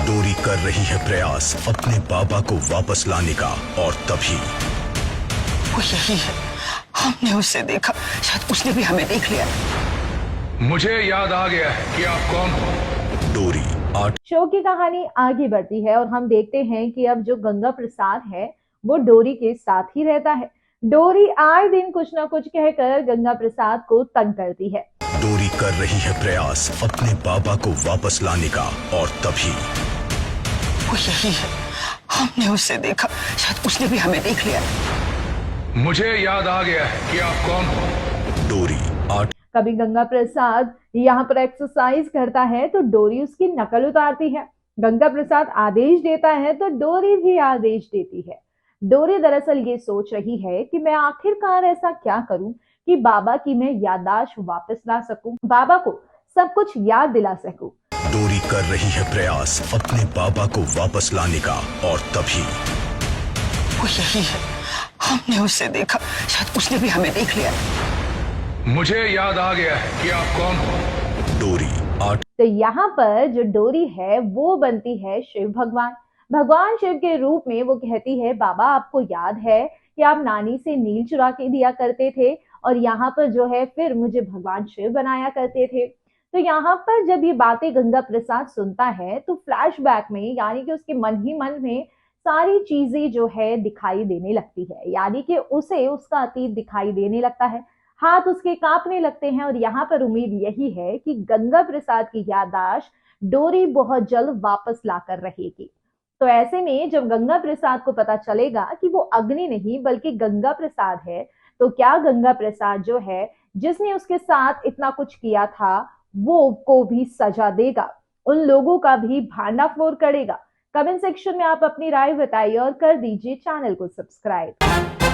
डोरी कर रही है प्रयास अपने बाबा को वापस लाने का, और तभी वो यही है, हमने उसे देखा, शायद उसने भी हमें देख लिया। मुझे याद आ गया है कि आप कौन हो। डोरी 8। शो की कहानी आगे बढ़ती है और हम देखते हैं कि अब जो गंगा प्रसाद है वो डोरी के साथ ही रहता है। डोरी आए दिन कुछ ना कुछ कहकर गंगा प्रसाद को तंग करती है। डोरी कर रही है प्रयास अपने बाबा को वापस लाने का, और तभी वो यही है, हमने उसे देखा, शायद उसने भी हमें देख लिया। मुझे याद आ गया है कि आप कौन हो। डोरी 8। कभी गंगा प्रसाद यहाँ पर एक्सरसाइज करता है तो डोरी उसकी नकल उतारती है। गंगा प्रसाद आदेश देता है तो डोरी भी आदेश देती है। डोरी दरअसल ये सोच रही है कि मैं आखिरकार ऐसा क्या करूं कि बाबा की मैं याददाश्त वापस ला सकूं, बाबा को सब कुछ याद दिला सकूं। डोरी कर रही है प्रयास अपने बाबा को वापस लाने का, और तभी वो यही है, हमने उसे देखा, शायद उसने भी हमें देख लिया। मुझे याद आ गया है कि आप कौन हो। डोरी 8। तो यहाँ पर जो डोरी है वो बनती है शिव भगवान। भगवान शिव के रूप में वो कहती है, बाबा आपको याद है कि आप नानी से नील चुरा के दिया करते थे और यहाँ पर जो है फिर मुझे भगवान शिव बनाया करते थे। तो यहाँ पर जब ये बातें गंगा प्रसाद सुनता है तो फ्लैशबैक में यानी कि उसके मन ही मन में सारी चीजें जो है दिखाई देने लगती है, यानी कि उसे उसका अतीत दिखाई देने लगता है। हाथ उसके कांपने लगते हैं और यहाँ पर उम्मीद यही है कि गंगा प्रसाद की याददाश्त डोरी बहुत जल्द वापस लाकर रहेगी। तो ऐसे में जब गंगा प्रसाद को पता चलेगा कि वो अग्नि नहीं बल्कि गंगा प्रसाद है, तो क्या गंगा प्रसाद जो है जिसने उसके साथ इतना कुछ किया था वो को भी सजा देगा, उन लोगों का भी भांडाफोड़ करेगा? कमेंट सेक्शन में आप अपनी राय बताइए और कर दीजिए चैनल को सब्सक्राइब।